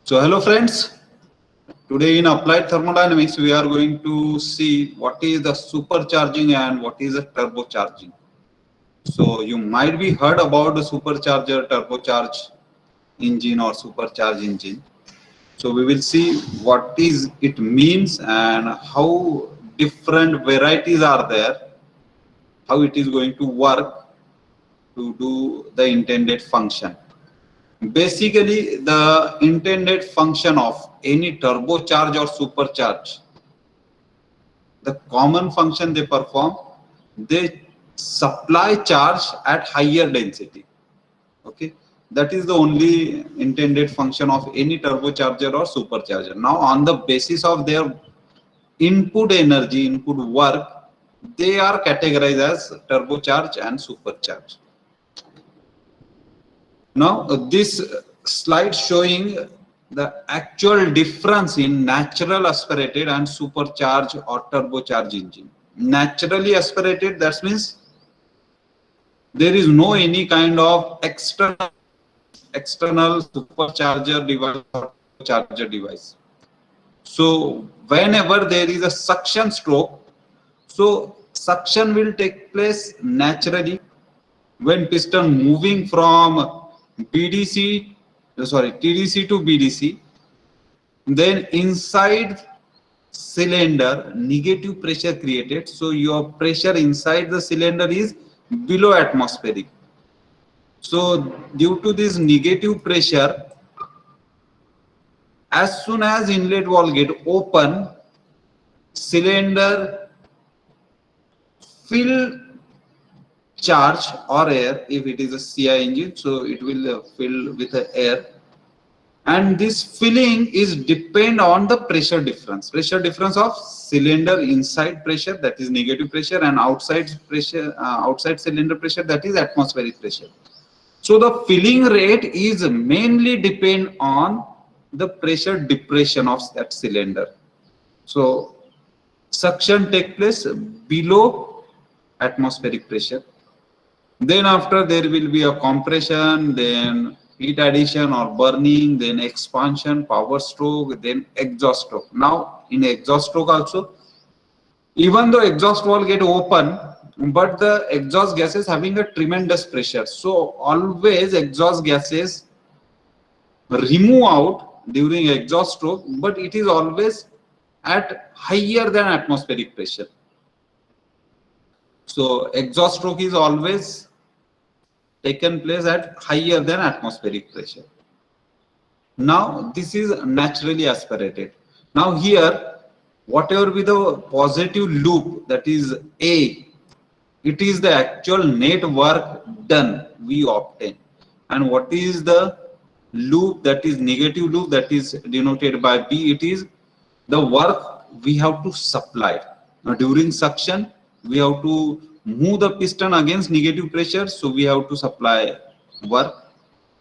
So hello friends, today in applied thermodynamics we are going to see what is the supercharging and what is the turbocharging. So you might be heard about the supercharger, turbocharged engine or supercharged engine. So we will see what is it means and how different varieties are there, how it is going to work to do the intended function. Basically, the intended function of any turbocharge or supercharge, the common function they perform, they supply charge at higher density. Okay, that is the only intended function of any turbocharger or supercharger. Now, on the basis of their input energy, input work, they are categorized as turbocharge and supercharge. Now, this slide showing the actual difference in natural aspirated and supercharged or turbocharged engine. Naturally aspirated, that means there is no any kind of external supercharger device or turbocharger device. So whenever there is a suction stroke, so suction will take place naturally when piston moving from TDC to BDC, then inside cylinder negative pressure created. So your pressure inside the cylinder is below atmospheric. So due to this negative pressure, as soon as inlet valve get open, cylinder fill charge or air. If it is a CI engine, so it will fill with air, and this filling is depend on the pressure difference of cylinder inside pressure, that is negative pressure, and outside pressure, outside cylinder pressure, that is atmospheric pressure. So the filling rate is mainly depend on the pressure depression of that cylinder. So suction take place below atmospheric pressure. Then after there will be a compression, then heat addition or burning, then expansion, power stroke, then exhaust stroke. Now in exhaust stroke also, even though exhaust valve get open, but the exhaust gases having a tremendous pressure. So always exhaust gases remove out during exhaust stroke, but it is always at higher than atmospheric pressure. So exhaust stroke is always taken place at higher than atmospheric pressure. Now this is naturally aspirated. Now here, whatever be the positive loop, that is A, it is the actual net work done we obtain. And what is the loop, that is negative loop, that is denoted by B, it is the work we have to supply. Now during suction, we have to move the piston against negative pressure, so we have to supply work.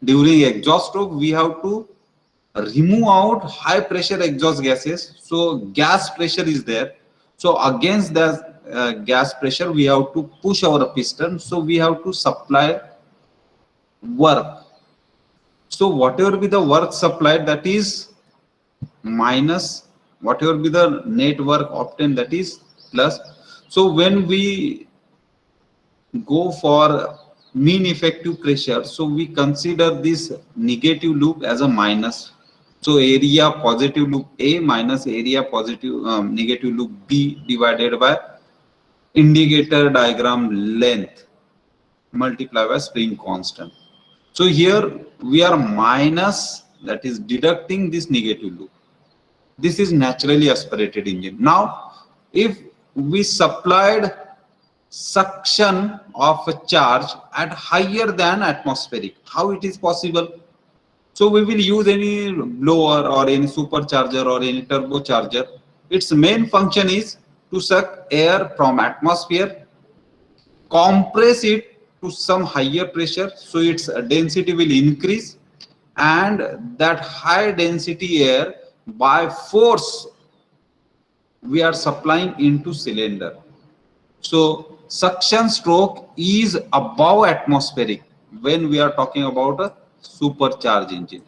During exhaust stroke, we have to remove out high pressure exhaust gases, so gas pressure is there. So against the gas pressure, we have to push our piston, so we have to supply work. So whatever be the work supplied, that is minus whatever be the net work obtained, that is plus. So when we go for mean effective pressure, so we consider this negative loop as a minus. So area positive loop A minus area positive negative loop B divided by indicator diagram length multiplied by spring constant. So here we are minus, that is deducting this negative loop. This is naturally aspirated engine. Now if we supplied suction of a charge at higher than atmospheric, how it is possible? So we will use any blower or any supercharger or any turbocharger. Its main function is to suck air from atmosphere, compress it to some higher pressure, so its density will increase, and that high density air by force we are supplying into cylinder. So suction stroke is above atmospheric when we are talking about a supercharged engine.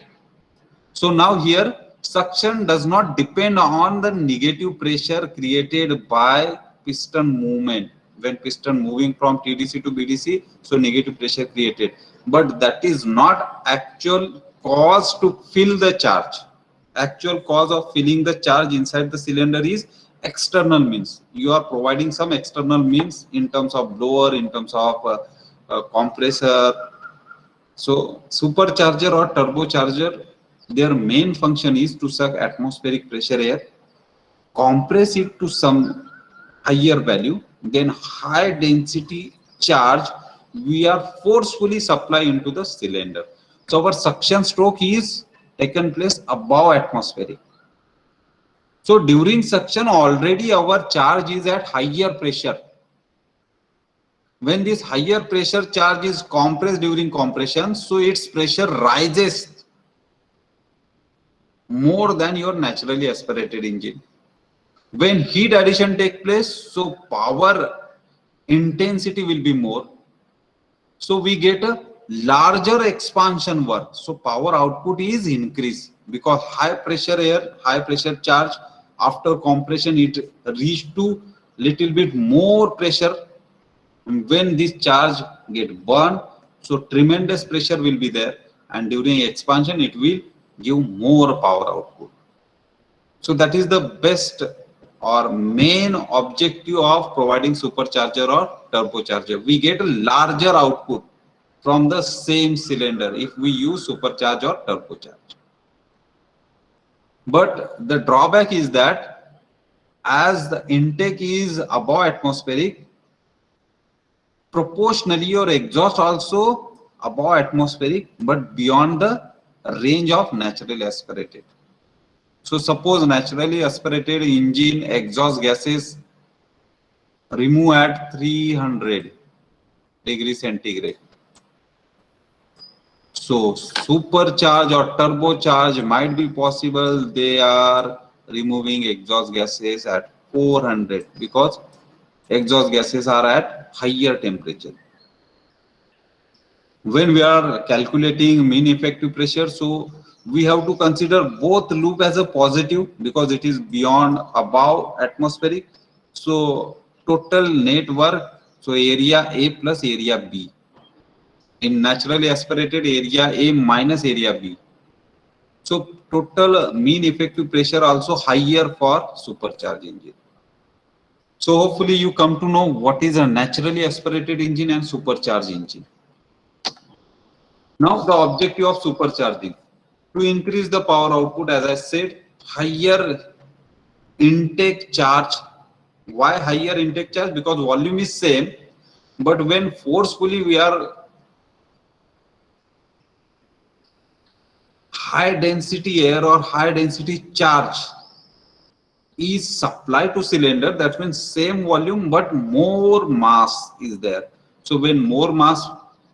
So now here suction does not depend on the negative pressure created by piston movement. When piston moving from TDC to BDC, so negative pressure created, but that is not actual cause to fill the charge. Actual cause of filling the charge inside the cylinder is external means. You are providing some external means in terms of blower, in terms of compressor. So supercharger or turbocharger, their main function is to suck atmospheric pressure air, compress it to some higher value, then high density charge we are forcefully supply into the cylinder. So our suction stroke is taken place above atmospheric. So during suction already our charge is at higher pressure. When this higher pressure charge is compressed during compression, so its pressure rises more than your naturally aspirated engine. When heat addition takes place, so power intensity will be more. So we get a larger expansion work. So power output is increased because high pressure air, high pressure charge, after compression it reach to little bit more pressure. When this charge get burned, so tremendous pressure will be there, and during expansion it will give more power output. So that is the best or main objective of providing supercharger or turbocharger. We get a larger output from the same cylinder if we use supercharge or turbocharge. But the drawback is that as the intake is above atmospheric, proportionally your exhaust also above atmospheric but beyond the range of naturally aspirated. So suppose naturally aspirated engine exhaust gases remove at 300 degrees centigrade. So supercharge or turbocharge might be possible. They are removing exhaust gases at 400 because exhaust gases are at higher temperature. When we are calculating mean effective pressure, so we have to consider both loop as a positive because it is beyond above atmospheric. So total net work, so area A plus area B. In naturally aspirated, area A minus area B. So total mean effective pressure also higher for supercharged engine. So hopefully you come to know what is a naturally aspirated engine and supercharged engine. Now the objective of supercharging, to increase the power output, as I said, higher intake charge. Why higher intake charge? Because volume is same, but when forcefully we are high density air or high density charge is supplied to cylinder, that means same volume but more mass is there. So when more mass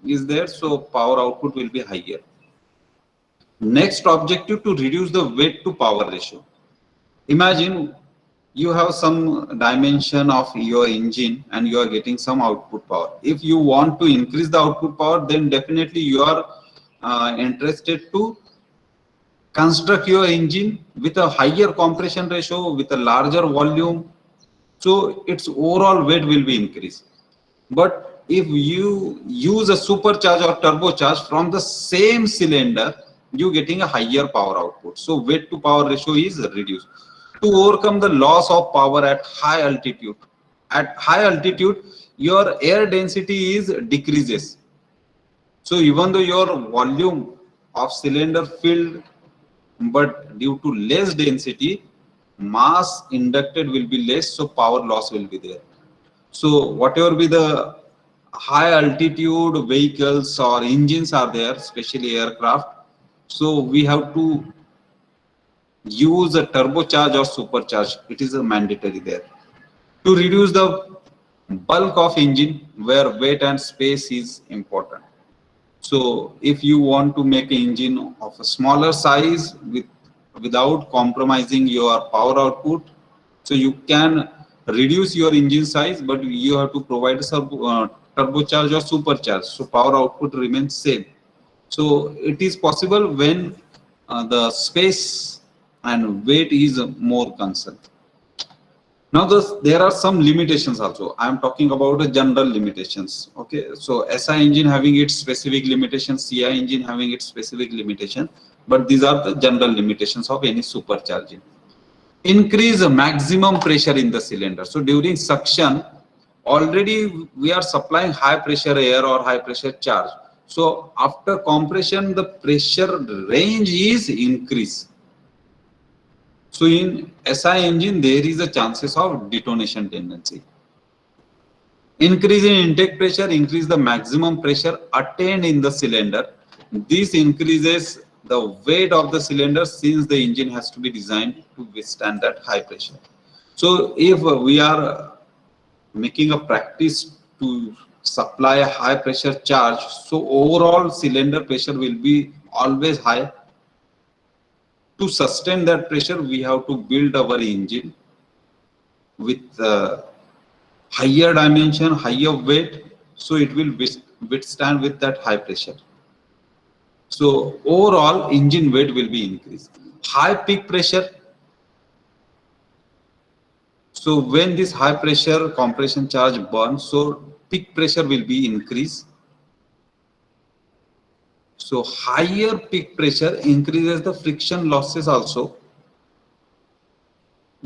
is there, so power output will be higher. Next objective, to reduce the weight to power ratio. Imagine you have some dimension of your engine and you are getting some output power. If you want to increase the output power, then definitely you are interested to construct your engine with a higher compression ratio, with a larger volume, so its overall weight will be increased. But if you use a supercharge or turbocharge from the same cylinder, you getting a higher power output, so weight to power ratio is reduced. To overcome the loss of power at high altitude, your air density is decreases. So even though your volume of cylinder filled, but due to less density, mass inducted will be less, so power loss will be there. So whatever be the high altitude vehicles or engines are there, especially aircraft, so we have to use a turbocharge or supercharge. It is a mandatory there to reduce the bulk of engine where weight and space is important. So if you want to make an engine of a smaller size without compromising your power output, so you can reduce your engine size, but you have to provide a turbocharge or supercharge, so power output remains same. So it is possible when the space and weight is more concerned. Now there are some limitations also. I am talking about the general limitations. Okay, so SI engine having its specific limitations, CI engine having its specific limitation, but these are the general limitations of any supercharging. Increase the maximum pressure in the cylinder. So during suction, already we are supplying high pressure air or high pressure charge. So after compression, the pressure range is increased. So in SI engine, there is a chances of detonation tendency. Increase in intake pressure, increase the maximum pressure attained in the cylinder. This increases the weight of the cylinder since the engine has to be designed to withstand that high pressure. So if we are making a practice to supply a high pressure charge, so overall cylinder pressure will be always high. To sustain that pressure, we have to build our engine with higher dimension, higher weight, so it will withstand with that high pressure. So overall engine weight will be increased. High peak pressure. So when this high pressure compression charge burns, so peak pressure will be increased. So higher peak pressure increases the friction losses also.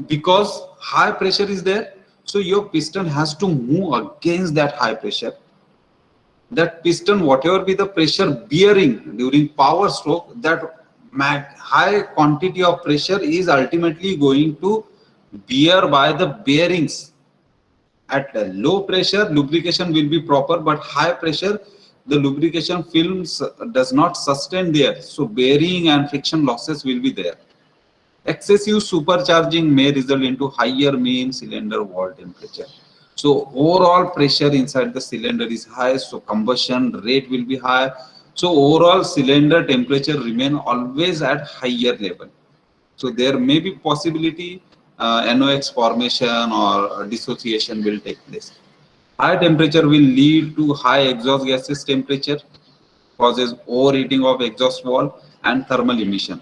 Because high pressure is there, so your piston has to move against that high pressure. That piston, whatever be the pressure bearing during power stroke, that high quantity of pressure is ultimately going to bear by the bearings. At low pressure, lubrication will be proper, but high pressure, the lubrication films does not sustain there. So bearing and friction losses will be there. Excessive supercharging may result into higher mean cylinder wall temperature. So overall pressure inside the cylinder is high, so combustion rate will be high. So overall cylinder temperature remain always at higher level. So there may be possibility NOx formation or dissociation will take place. High temperature will lead to high exhaust gases temperature, causes overheating of exhaust valve and thermal emission.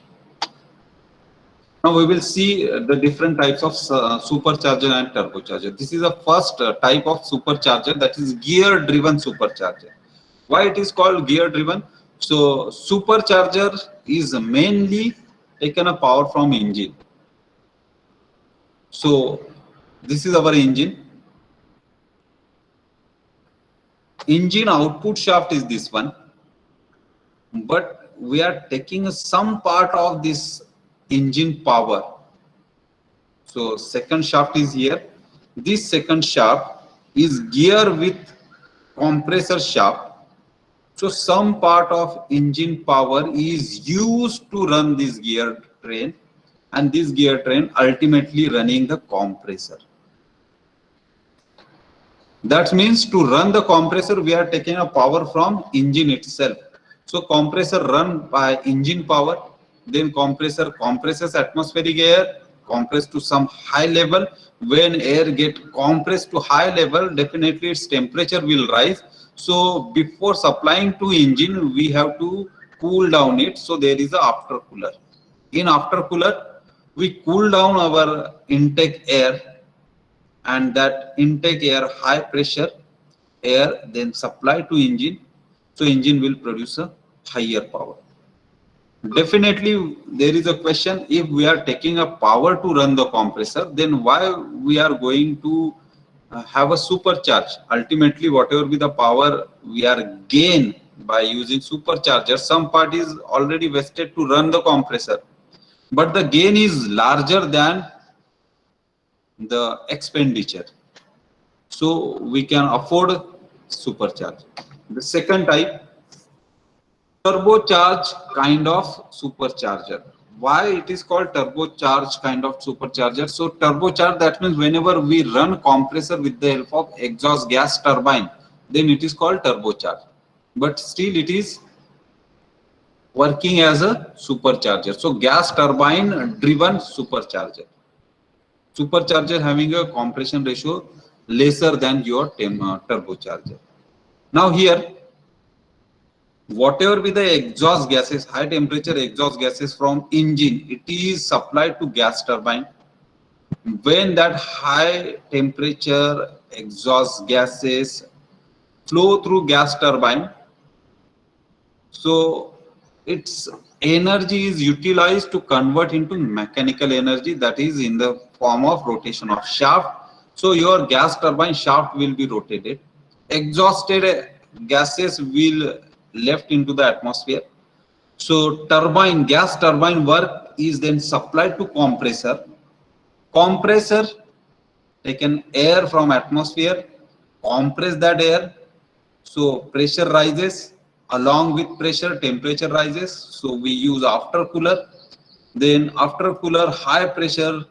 Now we will see the different types of supercharger and turbocharger. This is the first type of supercharger, that is gear driven supercharger. Why it is called gear driven? So supercharger is mainly taken a power from engine. So this is our engine. Engine output shaft is this one, but we are taking some part of this engine power. So second shaft is here. This second shaft is gear with compressor shaft. So some part of engine power is used to run this gear train, and this gear train ultimately running the compressor. That means to run the compressor, we are taking a power from engine itself. So compressor run by engine power, then compressor compresses atmospheric air, compressed to some high level. When air get compressed to high level, definitely its temperature will rise. So before supplying to engine, we have to cool down it. So there is a after cooler. In after cooler, we cool down our intake air, and that intake air, high pressure air, then supply to engine. So engine will produce a higher power. Definitely there is a question, if we are taking a power to run the compressor, then why we are going to have a supercharge? Ultimately whatever be the power we are gain by using supercharger, some part is already vested to run the compressor, but the gain is larger than the expenditure, so we can afford supercharge. The second type, turbocharged kind of supercharger. Why it is called turbocharged kind of supercharger? So turbocharged, that means whenever we run compressor with the help of exhaust gas turbine, then it is called turbocharged, but still it is working as a supercharger. So gas turbine driven supercharger. Supercharger having a compression ratio lesser than your turbocharger. Now here whatever be the exhaust gases, high temperature exhaust gases from engine, it is supplied to gas turbine. When that high temperature exhaust gases flow through gas turbine, so its energy is utilized to convert into mechanical energy, that is in the form of rotation of shaft. So your gas turbine shaft will be rotated. Exhausted gases will left into the atmosphere. So turbine, gas turbine work is then supplied to compressor. Compressor taken air from atmosphere, compress that air, so pressure rises, along with pressure temperature rises, so we use after cooler. Then after cooler, high pressure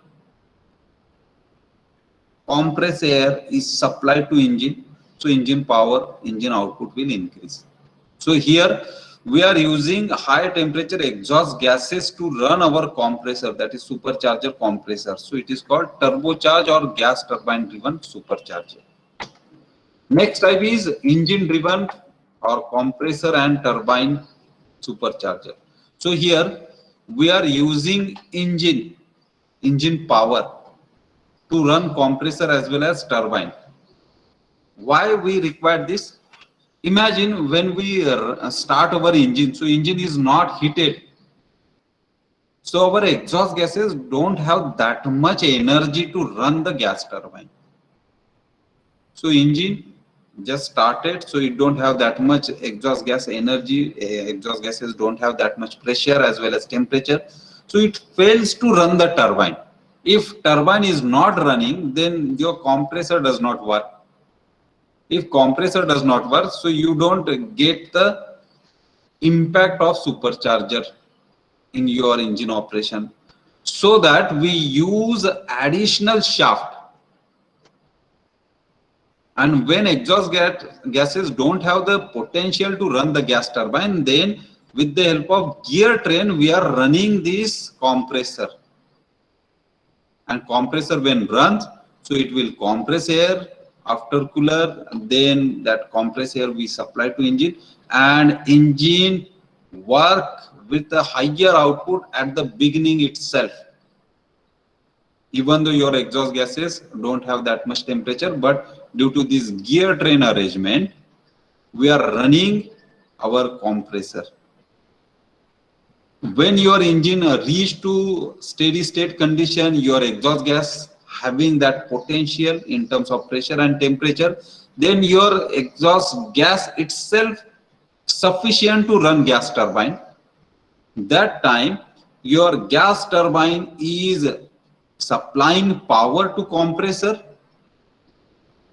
compressed air is supplied to engine, so engine power, engine output will increase. So here we are using high temperature exhaust gases to run our compressor, that is supercharger compressor. So it is called turbocharge or gas turbine driven supercharger. Next type is engine driven or compressor and turbine supercharger. So here we are using engine power to run compressor as well as turbine. Why we require this? Imagine when we start our engine, so engine is not heated. So our exhaust gases don't have that much energy to run the gas turbine. So engine just started, so it don't have that much exhaust gas energy. Exhaust gases don't have that much pressure as well as temperature, so it fails to run the turbine. If turbine is not running, then your compressor does not work. If compressor does not work, so you don't get the impact of supercharger in your engine operation. So that we use additional shaft. And when exhaust gases don't have the potential to run the gas turbine, then with the help of gear train, we are running this compressor. And compressor when runs, so it will compress air, after cooler, then that compressed air we supply to engine, and engine work with a higher output at the beginning itself. Even though your exhaust gases don't have that much temperature, but due to this gear train arrangement, we are running our compressor. When your engine reach to steady state condition, your exhaust gas having that potential in terms of pressure and temperature, then your exhaust gas itself sufficient to run gas turbine. That time your gas turbine is supplying power to compressor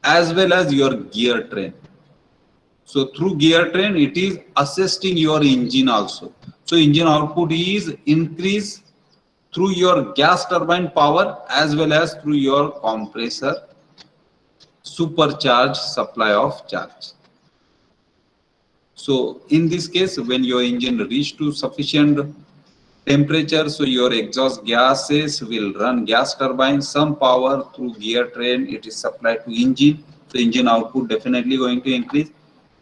as well as your gear train. So through gear train, it is assisting your engine also. So engine output is increased through your gas turbine power as well as through your compressor supercharged supply of charge. So in this case, when your engine reach to sufficient temperature, so your exhaust gases will run gas turbine, some power through gear train, it is supplied to engine. So engine output definitely going to increase.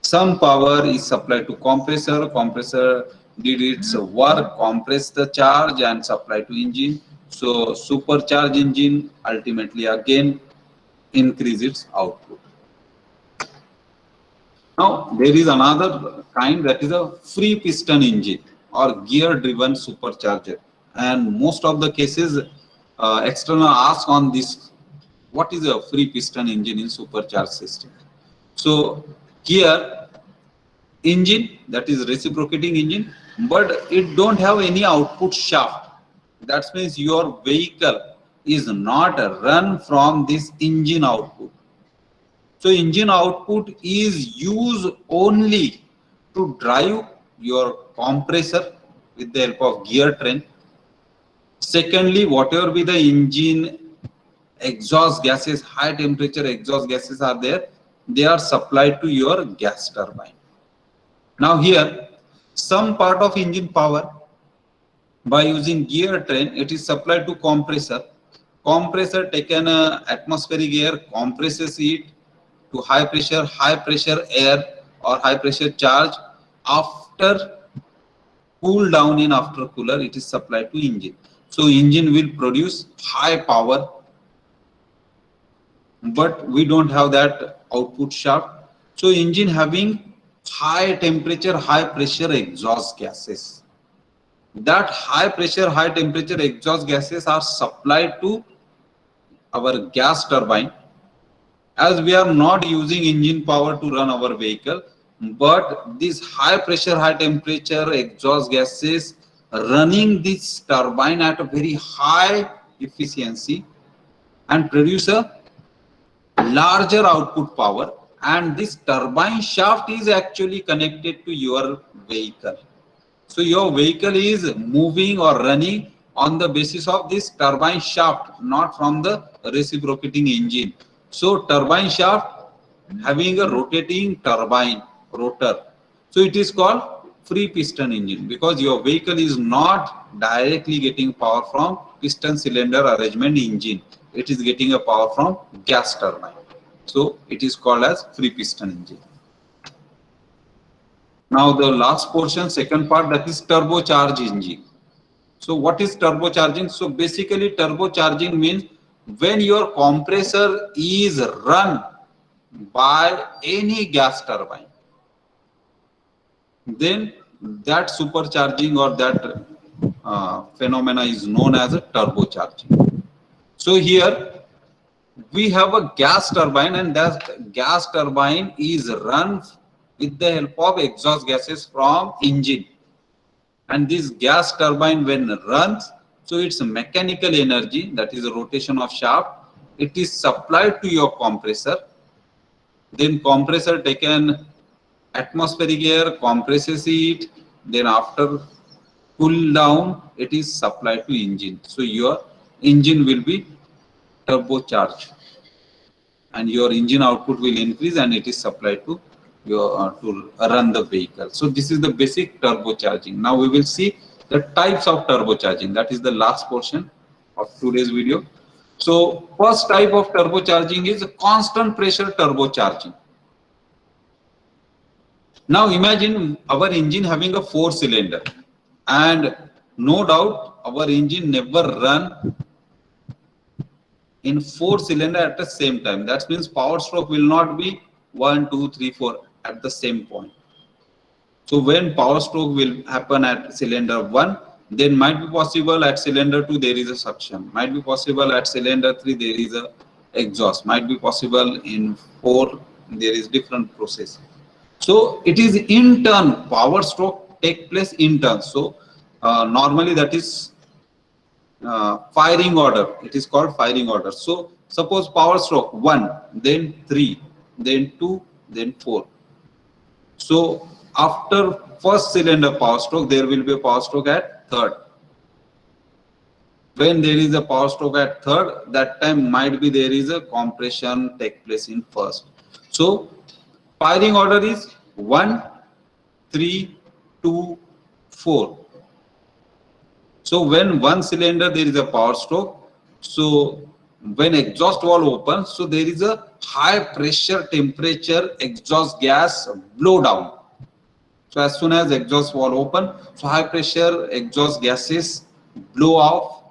Some power is supplied to compressor. Compressor did its work, compress the charge and supply to engine. So supercharge engine ultimately again increase its output. Now there is another kind, that is a free piston engine or gear driven supercharger, and most of the cases external ask on this, what is a free piston engine in supercharged system. So here engine, that is reciprocating engine, but it don't have any output shaft. That means your vehicle is not run from this engine output. So engine output is used only to drive your compressor with the help of gear train. Secondly, whatever be the engine exhaust gases, high temperature exhaust gases are there, they are supplied to your gas turbine. Now here, some part of engine power by using gear train, it is supplied to compressor. Compressor taken atmospheric air, compresses it to high pressure air or high pressure charge. after cool down in after cooler, it is supplied to engine. So engine will produce high power, but we don't have that output shaft. So engine having high temperature, high pressure exhaust gases. That high pressure, high temperature exhaust gases are supplied to our gas turbine, as we are not using engine power to run our vehicle, but these high pressure, high temperature exhaust gases running this turbine at a very high efficiency and produce a larger output power, and this turbine shaft is actually connected to your vehicle. So your vehicle is moving or running on the basis of this turbine shaft, not from the reciprocating engine. So turbine shaft having a rotating turbine rotor. So it is called free piston engine, because your vehicle is not directly getting power from piston cylinder arrangement engine. It is getting a power from gas turbine. So it is called as free piston engine. Now the last portion, second part, that is turbocharged engine. So what is turbocharging? So basically turbocharging means when your compressor is run by any gas turbine, then that supercharging or that phenomena is known as a turbocharging. So here we have a gas turbine, and that gas turbine is run with the help of exhaust gases from engine. And this gas turbine when runs, so it's a mechanical energy, that is a rotation of shaft, it is supplied to your compressor. Then compressor taken atmospheric air, compresses it, then after cool down it is supplied to engine. So your engine will be turbocharged and your engine output will increase, and it is supplied to your to run the vehicle. So this is the basic turbocharging. Now we will see the types of turbocharging. That is the last portion of today's video. So first type of turbocharging is constant pressure turbocharging. Now imagine our engine having a 4-cylinder, and no doubt our engine never run in 4-cylinder at the same time. That means power stroke will not be 1, 2, 3, 4 at the same point. So when power stroke will happen at cylinder 1, then might be possible at cylinder 2 there is a suction, might be possible at cylinder 3 there is a exhaust, might be possible in 4 there is different process. So it is in turn, power stroke take place in turn. So normally that is firing order. It is called firing order. So suppose power stroke 1, then 3, then 2, then 4. So after first cylinder power stroke, there will be a power stroke at third. When there is a power stroke at third, that time might be there is a compression take place in first. So firing order is 1, 3, 2, 4. So when one cylinder there is a power stroke, so when exhaust valve opens, so there is a high pressure temperature exhaust gas blow down. So as soon as exhaust valve open, so high pressure exhaust gases blow off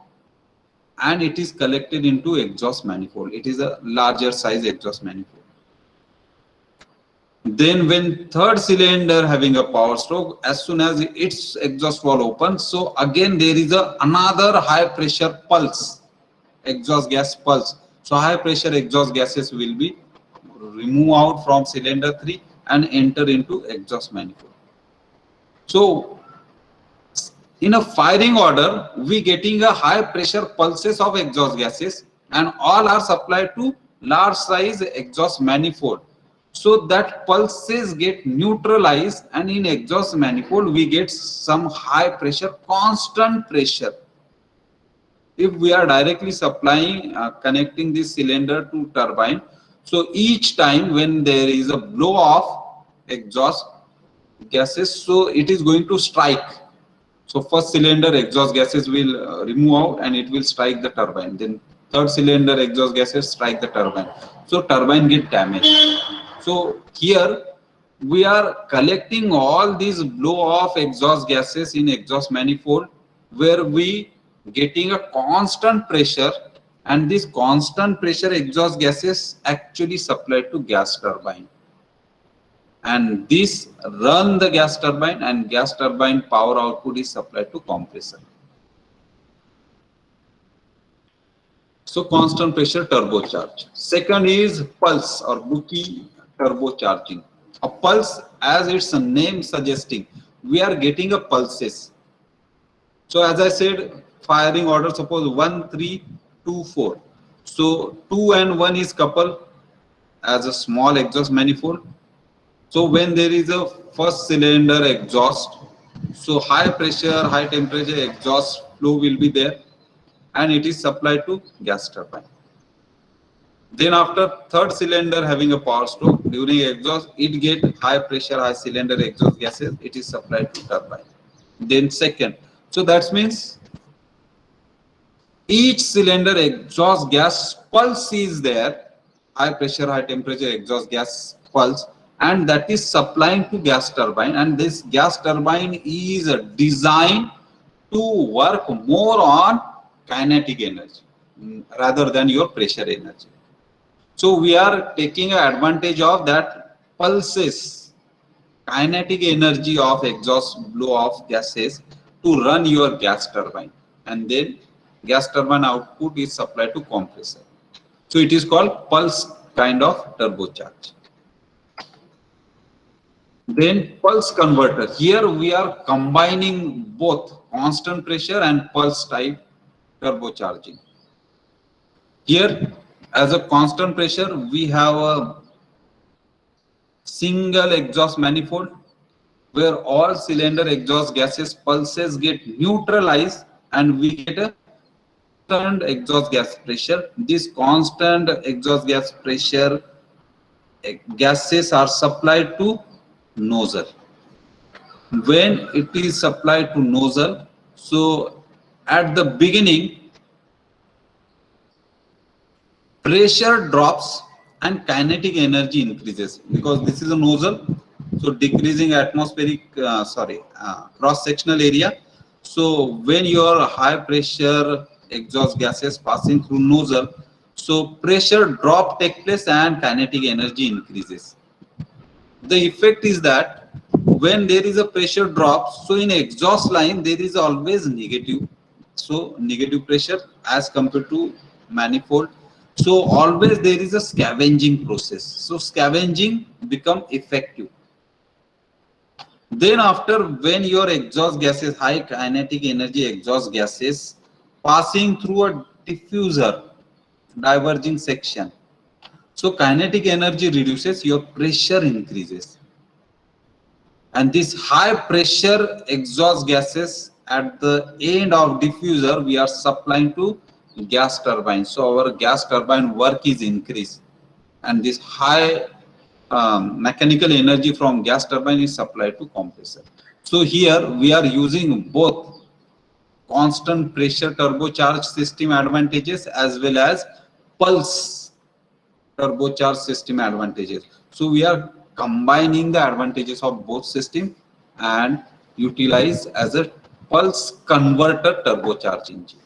and it is collected into exhaust manifold. It is a larger size exhaust manifold. Then when third cylinder having a power stroke, as soon as its exhaust valve opens, so again there is another high pressure pulse, exhaust gas pulse. So high pressure exhaust gases will be removed out from cylinder 3 and enter into exhaust manifold. So in a firing order, we getting a high pressure pulses of exhaust gases, and all are supplied to large size exhaust manifold. So that pulses get neutralized, and in exhaust manifold we get some high pressure, constant pressure. If we are directly supplying, connecting this cylinder to turbine, so each time when there is a blow off exhaust gases, so it is going to strike. So first cylinder exhaust gases will remove out and it will strike the turbine. Then third cylinder exhaust gases strike the turbine. So turbine get damaged. So here we are collecting all these blow off exhaust gases in exhaust manifold, where we getting a constant pressure, and this constant pressure exhaust gases actually supplied to gas turbine, and this run the gas turbine, and gas turbine power output is supplied to compressor. So constant pressure turbocharge. Second is pulse or Buki turbocharging. A pulse, as its name suggesting, we are getting a pulses. So as I said, firing order, suppose 1, 3, 2, 4. So 2 and 1 is coupled as a small exhaust manifold. So when there is a first cylinder exhaust, so high pressure, high temperature exhaust flow will be there, and it is supplied to gas turbine. Then after third cylinder having a power stroke, during exhaust it get high pressure, high cylinder exhaust gases, it is supplied to turbine. Then second, so that means each cylinder exhaust gas pulse is there, high pressure, high temperature exhaust gas pulse, and that is supplying to gas turbine, and this gas turbine is designed to work more on kinetic energy rather than your pressure energy. So we are taking advantage of that pulses, kinetic energy of exhaust blow off gases to run your gas turbine, and then gas turbine output is supplied to compressor. So it is called pulse kind of turbocharge. Then pulse converter. Here we are combining both constant pressure and pulse type turbocharging. Here, as a constant pressure, we have a single exhaust manifold where all cylinder exhaust gases pulses get neutralized, and we get a constant exhaust gas pressure. This constant exhaust gas pressure gases are supplied to nozzle. When it is supplied to nozzle, so at the beginning pressure drops and kinetic energy increases, because this is a nozzle, so decreasing atmospheric cross sectional area. So when your high pressure exhaust gases passing through nozzle, so pressure drop take place and kinetic energy increases. The effect is that when there is a pressure drop, so in exhaust line there is always negative, so negative pressure as compared to manifold. So always there is a scavenging process, so scavenging become effective. Then after, when your exhaust gases, high kinetic energy exhaust gases passing through a diffuser diverging section, so kinetic energy reduces, your pressure increases, and this high pressure exhaust gases at the end of diffuser we are supplying to gas turbine. So our gas turbine work is increased, and this high mechanical energy from gas turbine is supplied to compressor. So here we are using both constant pressure turbocharged system advantages as well as pulse turbocharged system advantages. So we are combining the advantages of both system and utilize as a pulse converter turbocharge engine.